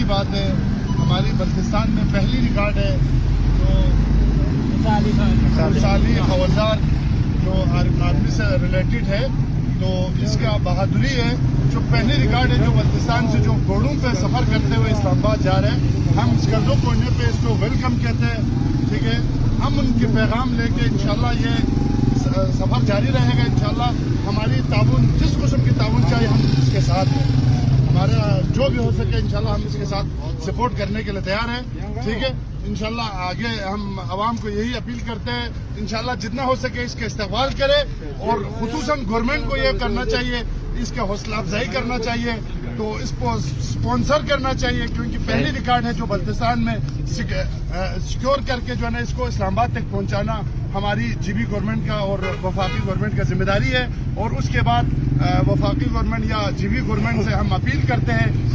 बात है, हमारी बल्तिस्तान में पहली रिकॉर्ड है जो साली हवलदार जो आर्मी से रिलेटेड है, तो इसका बहादुरी है। जो पहली रिकॉर्ड है जो बल्तिस्तान से जो घोड़ों पे सफ़र करते हुए इस्लामाबाद जा रहे हैं, हम इस गर्दो कोने पे इसको वेलकम कहते हैं। ठीक है, हम उनके पैगाम लेके इंशाल्लाह ये सफ़र जारी रहेगा। इंशाल्लाह हमारी ताउन, जिस किस्म की ताउन चाहिए हम इसके साथ हैं। हमारा जो भी हो सके इंशाल्लाह हम इसके साथ सपोर्ट करने के लिए तैयार हैं। ठीक है, इंशाल्लाह आगे हम आवाम को यही अपील करते हैं, इंशाल्लाह जितना हो सके इसका इस्तेमाल करें और खुसूसन गवर्नमेंट को ये करना चाहिए, इसका हौसला अफजाई करना चाहिए, तो इसको स्पॉन्सर करना चाहिए, क्योंकि पहली रिकॉर्ड है जो बल्तिस्तान में सिक्योर करके जो है ना इसको इस्लामाबाद तक पहुंचाना हमारी जीबी गवर्नमेंट का और वफाकी गवर्नमेंट का जिम्मेदारी है। और उसके बाद वफाकी गवर्नमेंट या जीबी गवर्नमेंट से हम अपील करते हैं